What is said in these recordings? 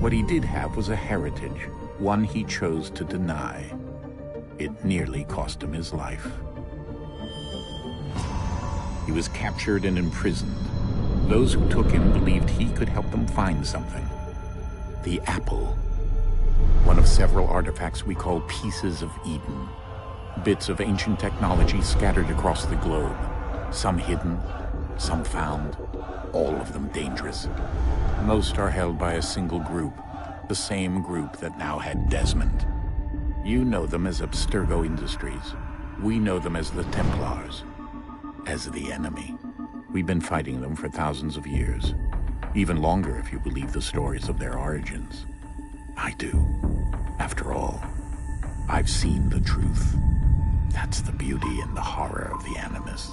What he did have was a heritage, one he chose to deny. It nearly cost him his life. He was captured and imprisoned. Those who took him believed he could help them find something. The apple. One of several artifacts we call Pieces of Eden. Bits of ancient technology scattered across the globe. Some hidden, some found, all of them dangerous. Most are held by a single group, the same group that now had Desmond. You know them as Abstergo Industries. We know them as the Templars, as the enemy. We've been fighting them for thousands of years, even longer if you believe the stories of their origins. I do. After all, I've seen the truth. That's the beauty and the horror of the Animus.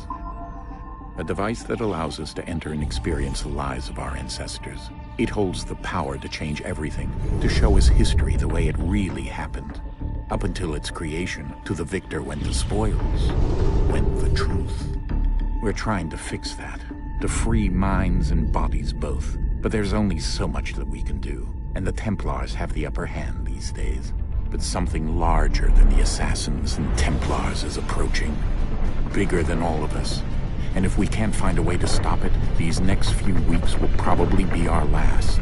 A device that allows us to enter and experience the lives of our ancestors. It holds the power to change everything, to show us history the way it really happened. Up until its creation, to the victor went the spoils, went the truth. We're trying to fix that, to free minds and bodies both. But there's only so much that we can do, and the Templars have the upper hand these days. But something larger than the Assassins and Templars is approaching, bigger than all of us. And if we can't find a way to stop it, these next few weeks will probably be our last.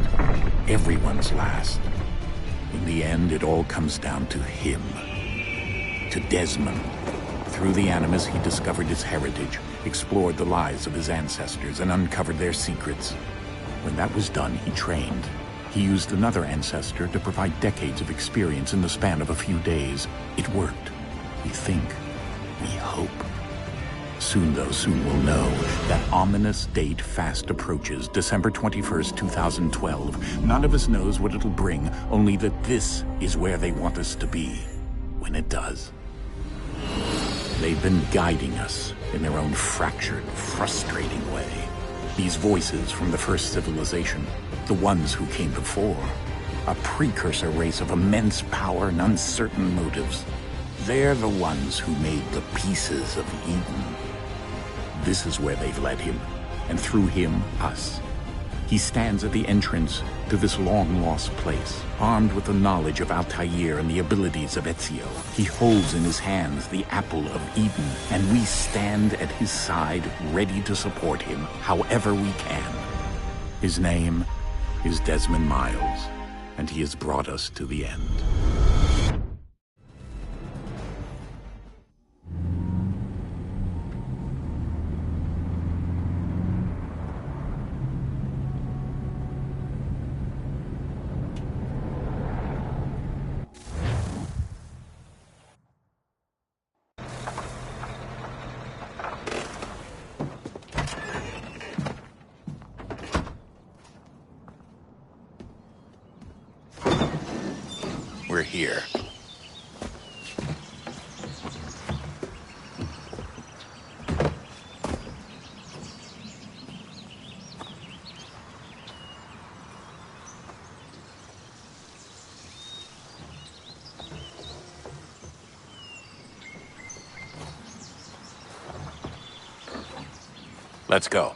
Everyone's last. In the end, it all comes down to him. To Desmond. Through the Animus, he discovered his heritage, explored the lives of his ancestors, and uncovered their secrets. When that was done, he trained. He used another ancestor to provide decades of experience in the span of a few days. It worked. We think. We hope. Soon, though, soon we'll know. That ominous date fast approaches, December 21st, 2012. None of us knows what it'll bring, only that this is where they want us to be, when it does. They've been guiding us in their own fractured, frustrating way. These voices from the first civilization, the ones who came before, a precursor race of immense power and uncertain motives. They're the ones who made the Pieces of Eden. This is where they've led him, and through him, us. He stands at the entrance to this long-lost place, armed with the knowledge of Altair and the abilities of Ezio. He holds in his hands the Apple of Eden, and we stand at his side, ready to support him however we can. His name is Desmond Miles, and he has brought us to the end. We're here. Let's go.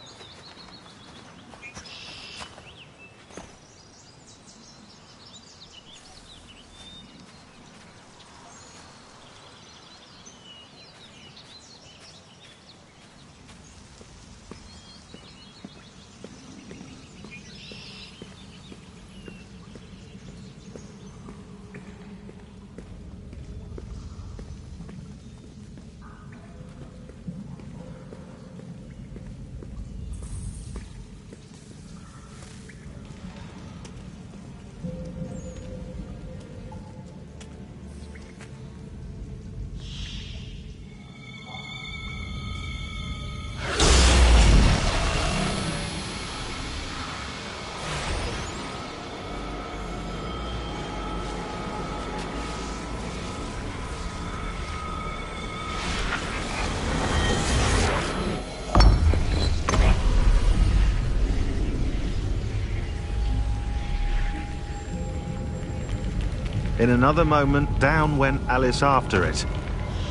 In another moment, down went Alice after it,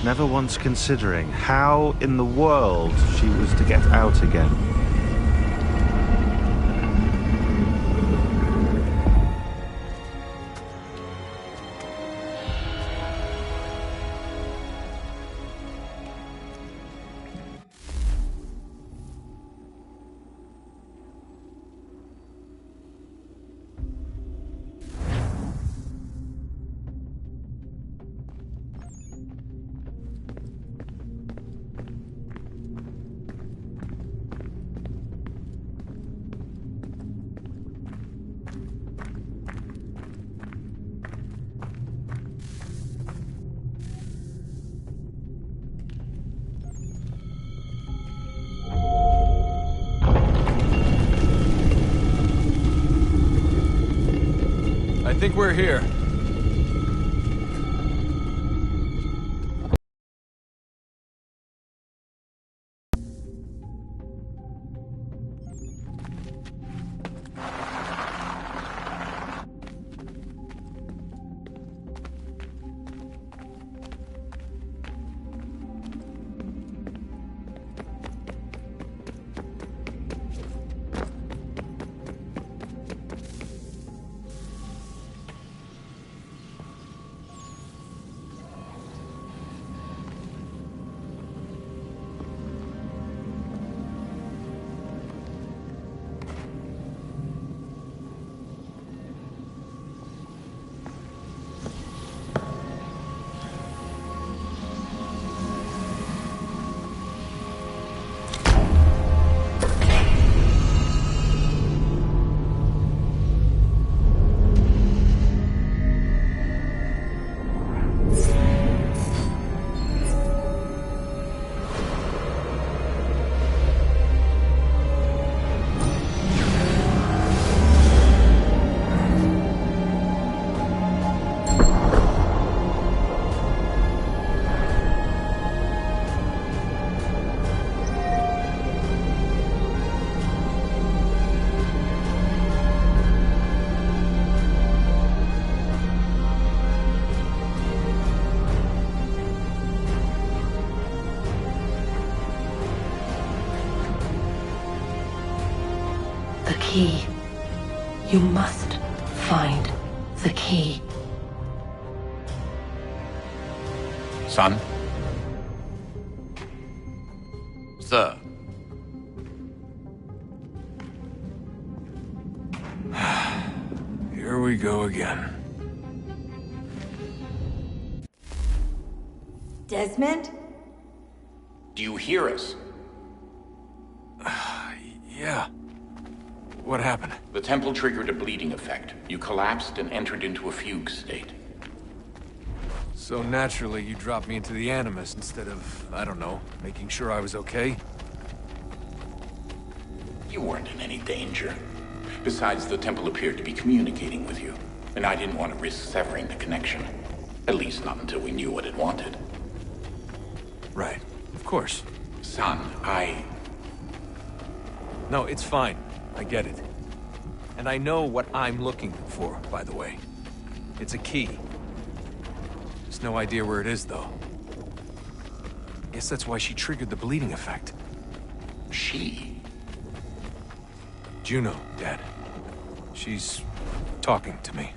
never once considering how in the world she was to get out again. think we're here. The key. You must find the key. Son? Sir. Here we go again. Desmond? Do you hear us? Yeah. What happened? The temple triggered a bleeding effect. You collapsed and entered into a fugue state. So naturally, you dropped me into the Animus instead of, I don't know, making sure I was okay? You weren't in any danger. Besides, the temple appeared to be communicating with you, and I didn't want to risk severing the connection. At least not until we knew what it wanted. Right. Of course. Son, No, it's fine. I get it. And I know what I'm looking for, by the way. It's a key. Just no idea where it is, though. Guess that's why she triggered the bleeding effect. She? Juno, Dad. She's talking to me.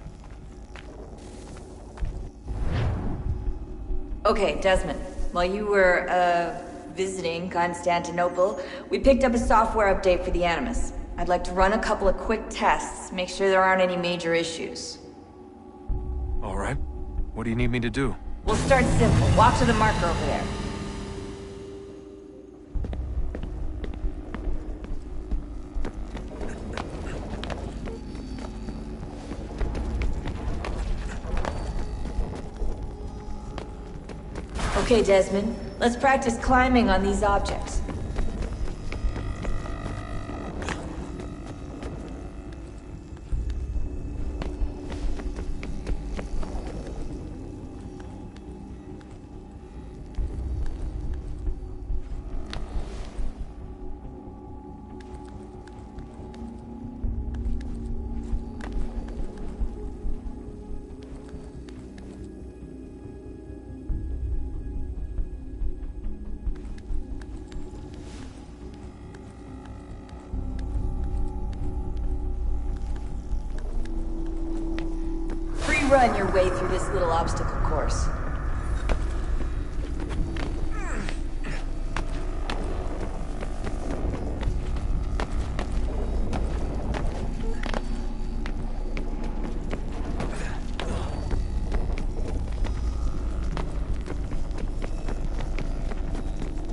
Okay, Desmond. While you were, visiting Constantinople, we picked up a software update for the Animus. I'd like to run a couple of quick tests, make sure there aren't any major issues. All right. What do you need me to do? We'll start simple. Walk to the marker over there. Okay, Desmond. Let's practice climbing on these objects. Run your way through this little obstacle course.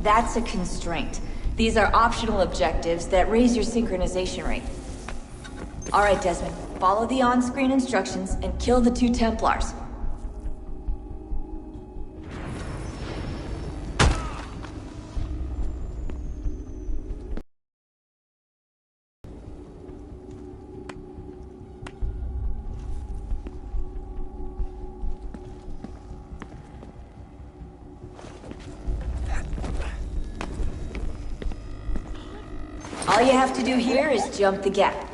That's a constraint. These are optional objectives that raise your synchronization rate. All right, Desmond. Follow the on-screen instructions and kill the 2 Templars. All you have to do here is jump the gap.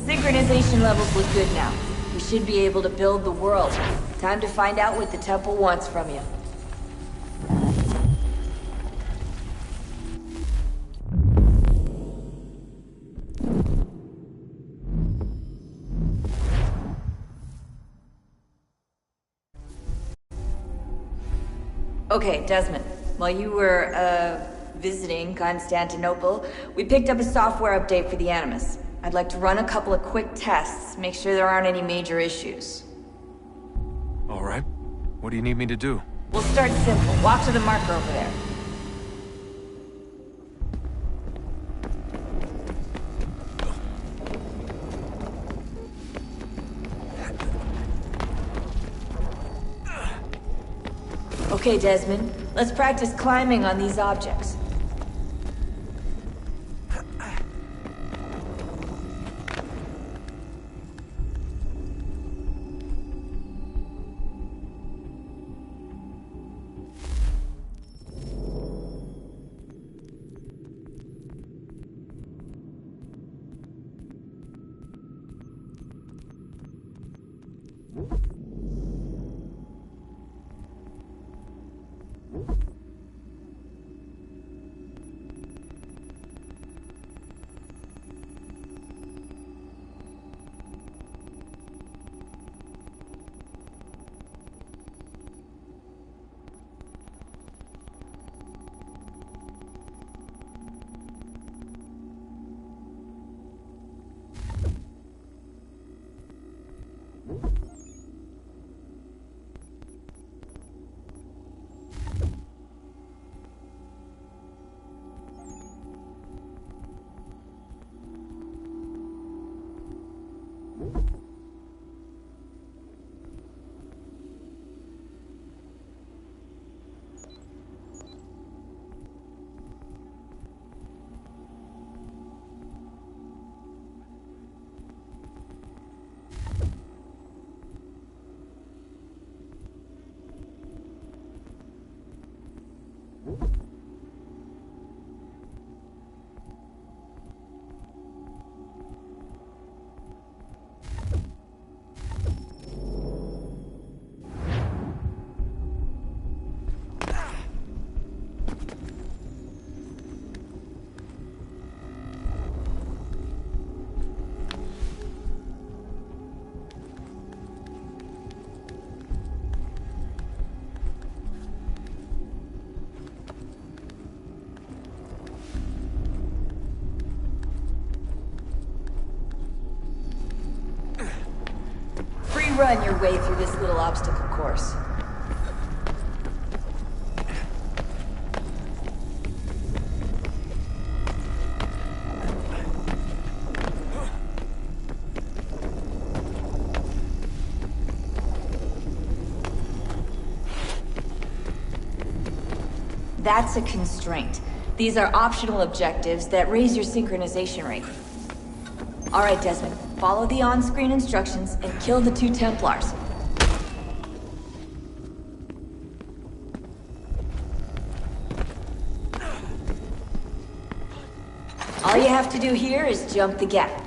Synchronization levels look good now. We should be able to build the world. Time to find out what the temple wants from you. Okay, Desmond. While you were, visiting Constantinople, we picked up a software update for the Animus. I'd like to run a couple of quick tests, make sure there aren't any major issues. All right. What do you need me to do? We'll start simple. Walk to the marker over there. Okay, Desmond. Let's practice climbing on these objects. run your way through this little obstacle course. That's a constraint. These are optional objectives that raise your synchronization rate. Alright, Desmond. Follow the on-screen instructions and kill the 2 Templars. All you have to do here is jump the gap.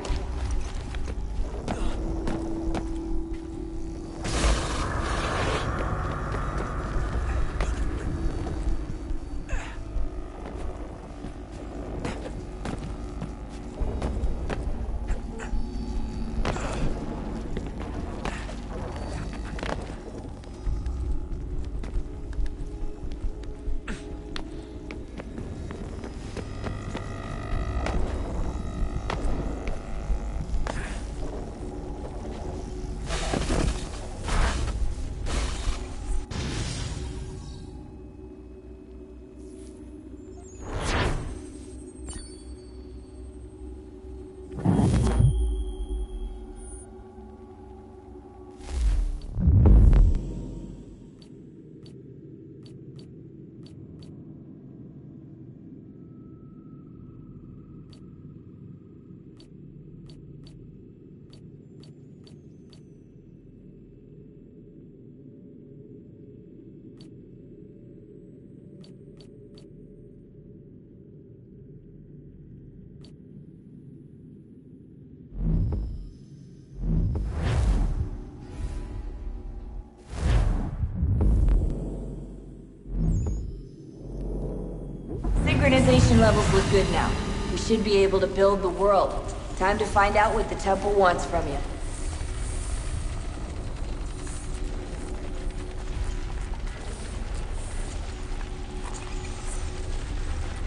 Synchronization levels look good now. We should be able to build the world. Time to find out what the temple wants from you.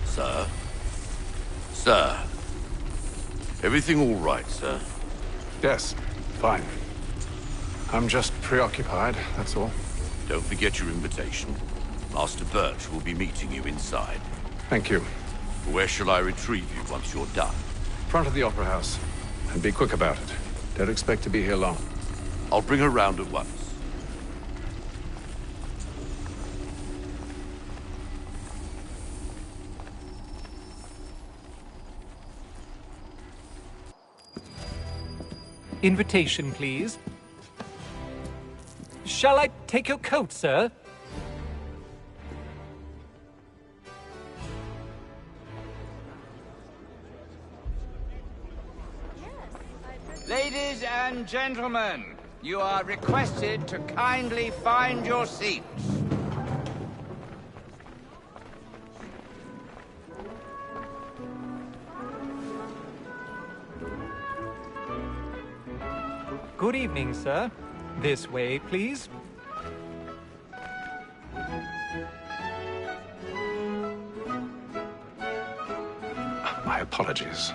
Sir? Sir? Everything all right, sir? Yes, fine. I'm just preoccupied, that's all. Don't forget your invitation. Master Birch will be meeting you inside. Thank you. Where shall I retrieve you once you're done? Front of the Opera House. And be quick about it. Don't expect to be here long. I'll bring her round at once. Invitation, please. Shall I take your coat, sir? Ladies and gentlemen, you are requested to kindly find your seats. Good evening, sir. This way, please. My apologies.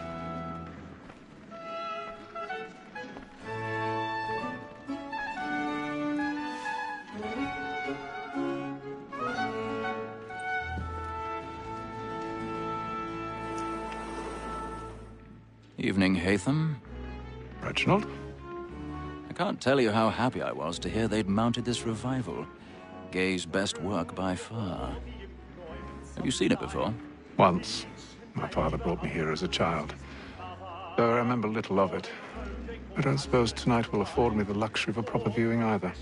Evening, Haytham. Reginald? I can't tell you how happy I was to hear they'd mounted this revival. Gay's best work by far. Have you seen it before? Once. My father brought me here as a child. Though I remember little of it. I don't suppose tonight will afford me the luxury of a proper viewing either.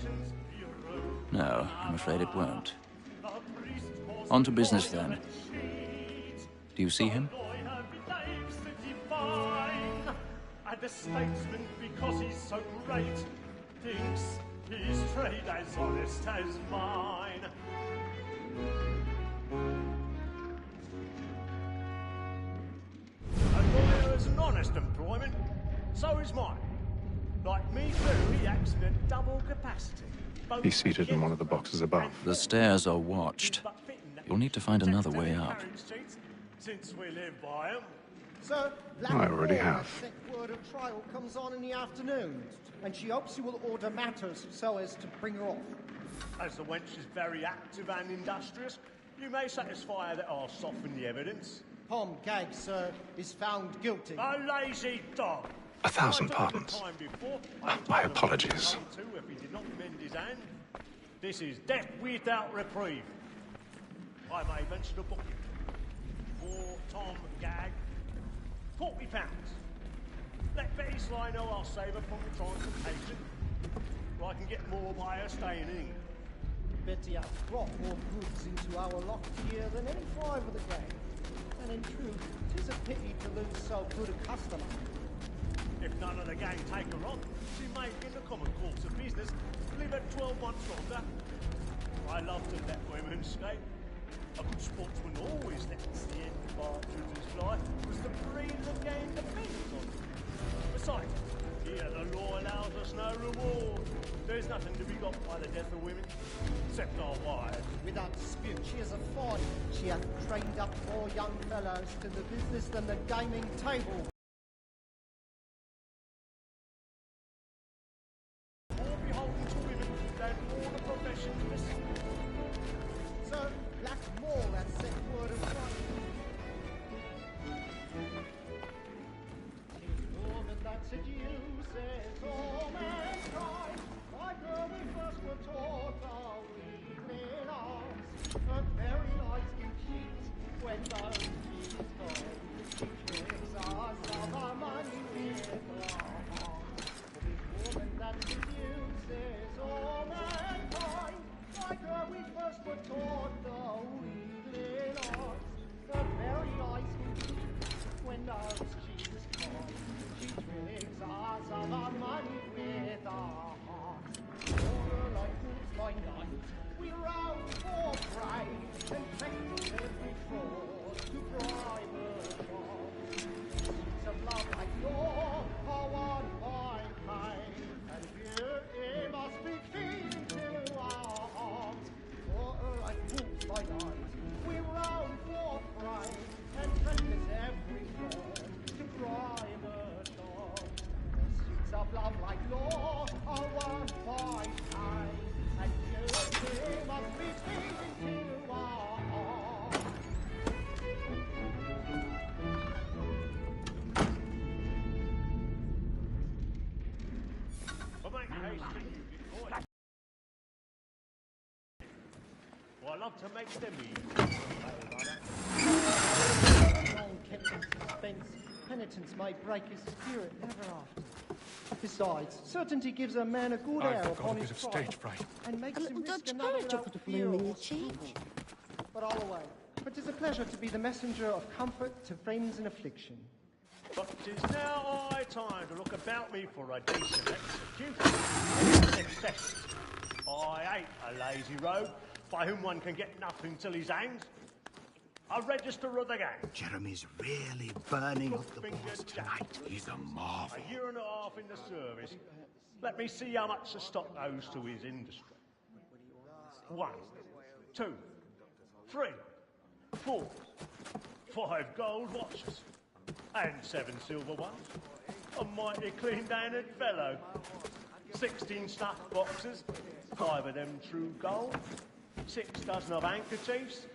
No, I'm afraid it won't. On to business, then. Do you see him? And the statesman, because he's so great, thinks his trade as honest as mine. A lawyer is an honest employment, so is mine. Like me too, he acts in a double capacity. He's seated in one of the boxes above. The stairs are watched. You'll need to find another way up. Since we live by 'em, So, I already have. The word of trial comes on in the afternoon, and she hopes you will order matters so as to bring her off. As the wench is very active and industrious, you may satisfy her that I'll soften the evidence. Tom Gag, sir, is found guilty. A lazy dog! 1,000 pardons. My apologies. If he did not mend his hand. This is death without reprieve. I may venture to book you. For Tom Gag, £40. Let Betty Sly know I'll save her from the transportation. Or I can get more by her staying in England. Betty has brought more goods into our locked here than any five of the gang. And in truth, 'tis a pity to lose so good a customer. If none of the gang take her on, she may, in the common course of business, live her 12 months longer. I love to let women escape. A good sportsman always lets the end partridges fly, because the breed of the game depends on it. Besides, here the law allows us no reward. There's nothing to be got by the death of women, except our wives. Without dispute, she is a fight. She hath trained up more young fellows to the business than the gaming table. More beholden to women than all the professions. So, black's more than set word of right. Tis woman that seduces all mankind. Like her we first were taught our weakling arms. Her very lies can cheat when those cheats come. She tricks us of our money with her heart. Tis woman that seduces all mankind. Like her we first were taught the weakling arms. Her very lies can cheat when those cheats come. She tricks us of our money with our hearts. For like wolves by night, we rout for prey, and take every fraud to bribe her charms. Suits of love like yours are won by pain, and here it must be keen to our hearts. For like wolves by night, we rout for prey, and take every fraud to bribe her charms. Suits of love like yours are won by pain, and here must be keen to our hearts. But make haste to you before it. Well, I love to make them eat. Long kept in suspense, penitence may break his spirit ever after. Besides, certainty gives a man a good air upon his stage fright. and makes A him little risk Dutch another courage without ought to fear bloom in or your cheek. scruple. But I'll away. But 'tis a pleasure to be the messenger of comfort to friends in affliction. But 'tis now high time to look about me for a decent execution. Excess. I ain't a lazy rogue by whom one can get nothing till he's hanged. A register of the gang. Jeremy's really burning up the Fingered balls Jack. tonight. He's a marvel. A year and a half in the service. Let me see how much the stock owes to his industry. 1, 2, 3, 4, 5 gold watches. And 7 silver ones. A mighty clean-handed fellow. 16 stuffed boxes. 5 of them true gold. 6 dozen of handkerchiefs.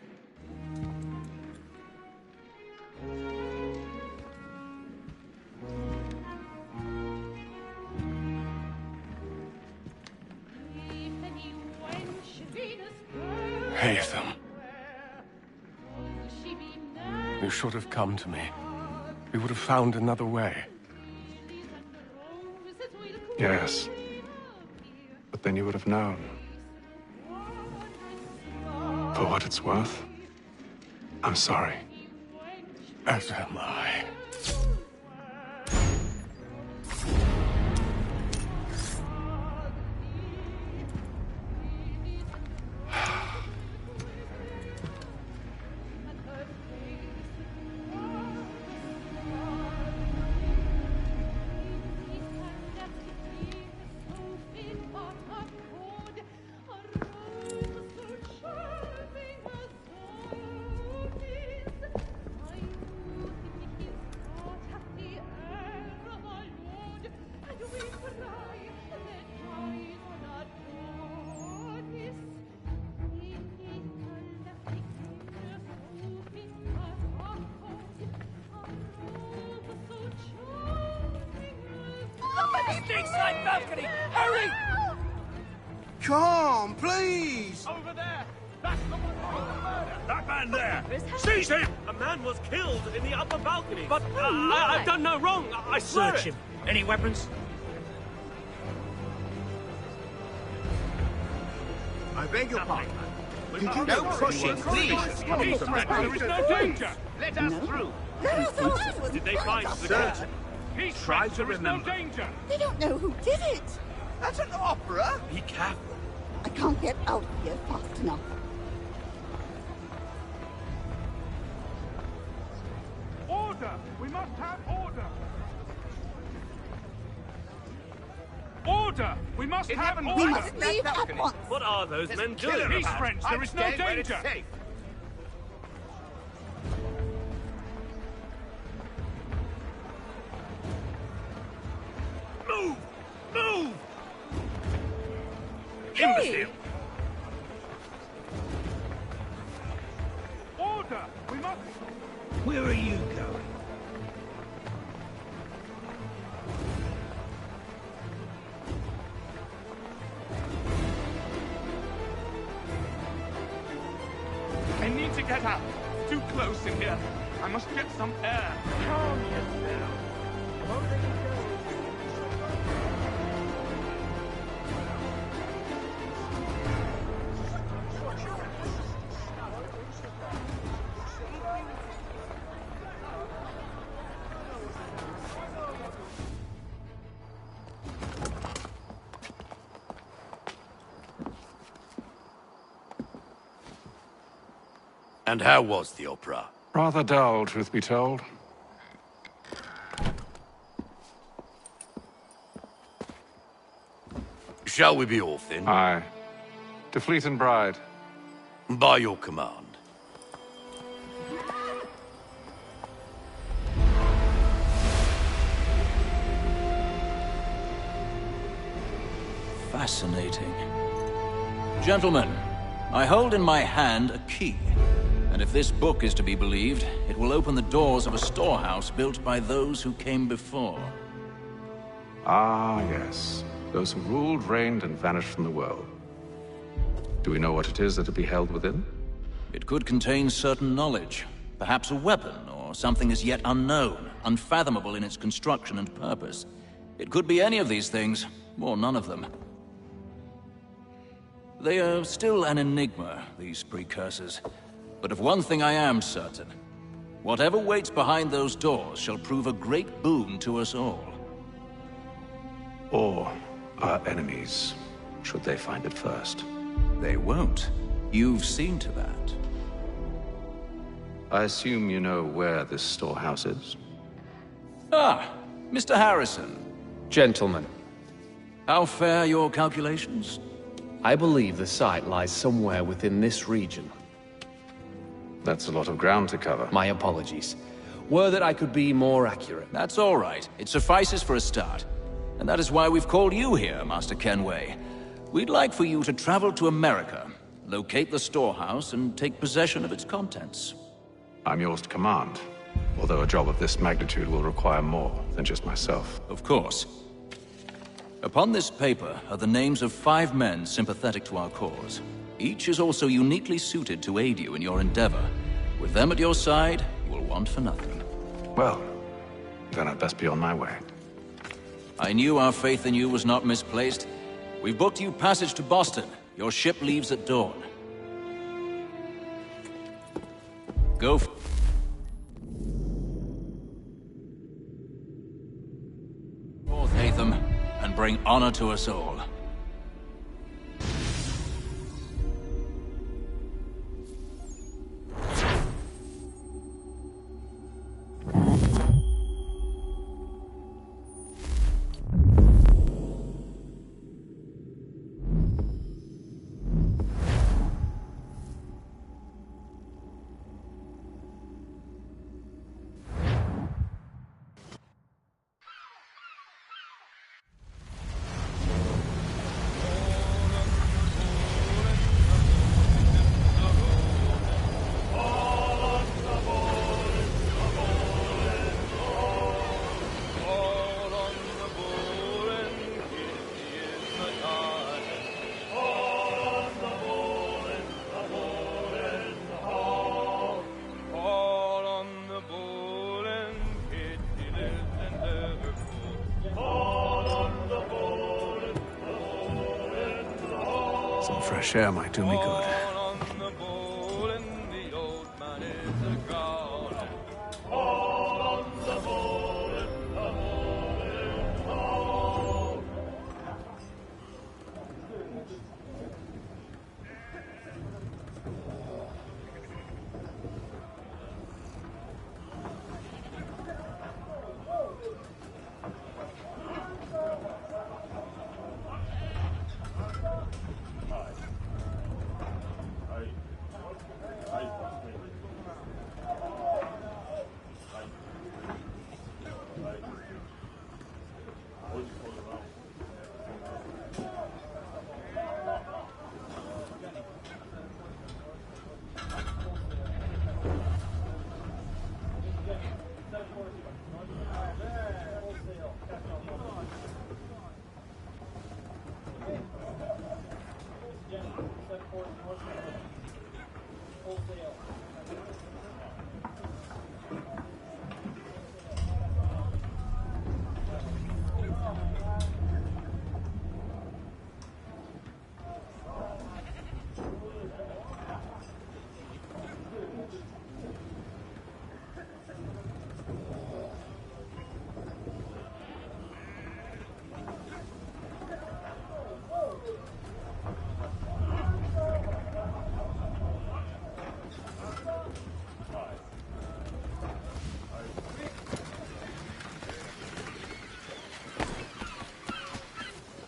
Haytham. You should have come to me. We would have found another way. Yes. But then you would have known. For what it's worth, I'm sorry. As am I. Stateside balcony! Hurry! Come on, please! Over there! That's the murder! That man there! Seize him! A man was killed in the upper balcony. But I've done no wrong. I swear search it. him. Any weapons? I beg your pardon. Did you no pushing, please! There is no danger! Let us through. Did they find the Search. He's Try right, to there is no remember. danger! They don't know who did it. That's an opera? Be careful. I can't get out of here fast enough. Order! We must have order! Order! We must have order! We must leave at once. What are those men doing? Peace, friends! There is no danger! Move! Move! Imbecile! Order! We must... Where are you going? I need to get out. It's too close in here. I must get some air. Calm yourself. And how was the opera? Rather dull, truth be told. Shall we be off then? Aye. To Fleet and Bride. By your command. Fascinating. Gentlemen, I hold in my hand a key. And if this book is to be believed, it will open the doors of a storehouse built by those who came before. Ah, yes. Those who ruled, reigned, and vanished from the world. Do we know what it is that will be held within? It could contain certain knowledge. Perhaps a weapon, or something as yet unknown, unfathomable in its construction and purpose. It could be any of these things, or none of them. They are still an enigma, these precursors. But of one thing I am certain. Whatever waits behind those doors shall prove a great boon to us all. Or our enemies, should they find it first. They won't. You've seen to that. I assume you know where this storehouse is? Ah, Mr. Harrison. Gentlemen, How fare your calculations? I believe the site lies somewhere within this region. That's a lot of ground to cover. My apologies. Were that I could be more accurate. That's all right. It suffices for a start. And that is why we've called you here, Master Kenway. We'd like for you to travel to America, locate the storehouse, and take possession of its contents. I'm yours to command, although a job of this magnitude will require more than just myself. Of course. Upon this paper are the names of 5 men sympathetic to our cause. Each is also uniquely suited to aid you in your endeavor. With them at your side, you will want for nothing. Well, then I'd best be on my way. I knew our faith in you was not misplaced. We've booked you passage to Boston. Your ship leaves at dawn. Go forth, Hatham, and bring honor to us all. Some fresh air might do me good.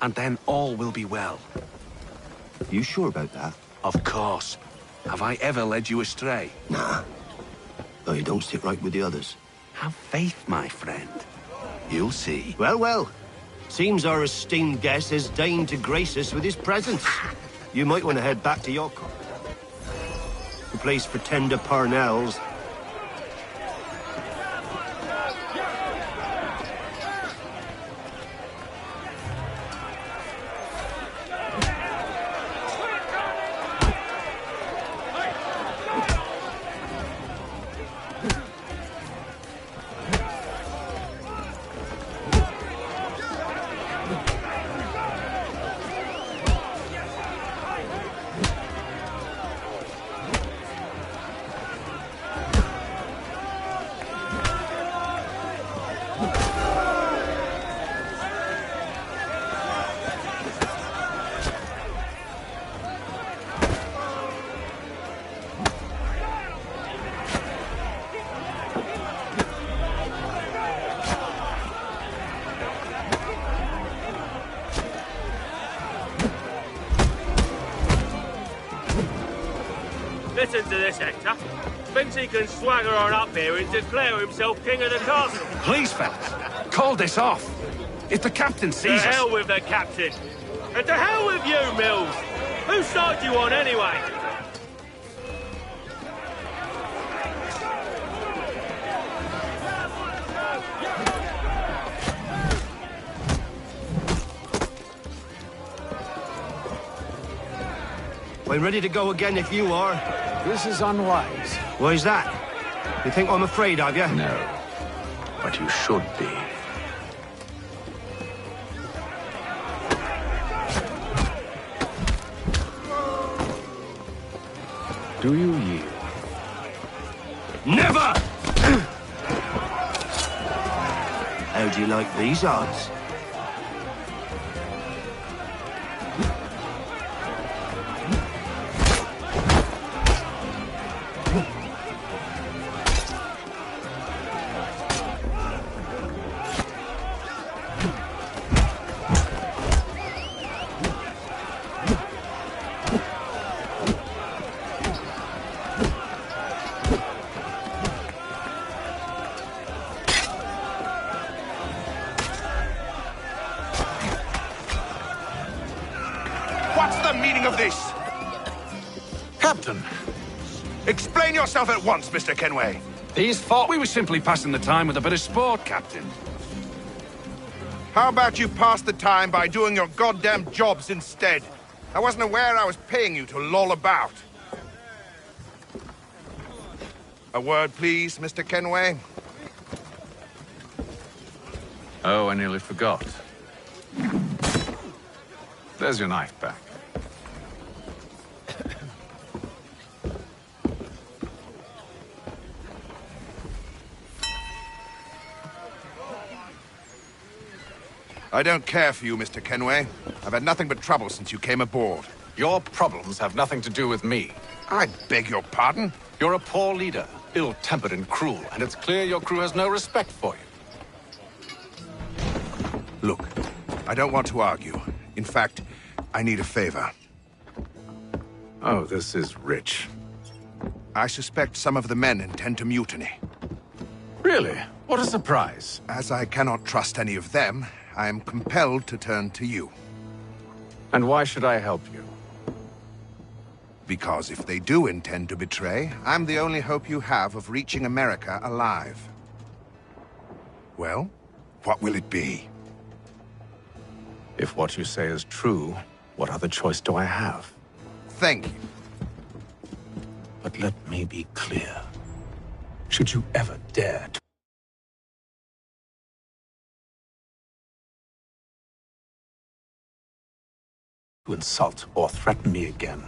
And then all will be well. You sure about that? Of course. Have I ever led you astray? Nah. Though you don't sit right with the others. Have faith, my friend. You'll see. Well, well. Seems our esteemed guest has deigned to grace us with his presence. You might want to head back to your the place for tender Parnells. Listen to this, Hector. Thinks he can swagger on up here and declare himself king of the castle. Please, fellas, call this off. If the captain sees us... To hell with the captain. And to hell with you, Mills. Whose side do you on, anyway? I'm ready to go again if you are. This is unwise. Why's that? You think I'm afraid of you? No. But you should be. Do you yield? Never! How'd you like these odds? What's the meaning of this? Captain, Explain yourself at once, Mr. Kenway. these thought we were simply passing the time with a bit of sport, Captain. How about you pass the time by doing your goddamn jobs instead? I wasn't aware I was paying you to loll about. A word, please, Mr. Kenway. Oh, I nearly forgot. There's your knife back. I don't care for you, Mr. Kenway. I've had nothing but trouble since you came aboard. Your problems have nothing to do with me. I beg your pardon? You're a poor leader, ill-tempered and cruel, and it's clear your crew has no respect for you. Look, I don't want to argue. In fact, I need a favor. Oh, this is rich. I suspect some of the men intend to mutiny. Really? What a surprise. As I cannot trust any of them, I am compelled to turn to you. And why should I help you? Because if they do intend to betray, I'm the only hope you have of reaching America alive. Well, what will it be? If what you say is true, what other choice do I have? Thank you. But let me be clear. Should you ever dare to insult or threaten me again,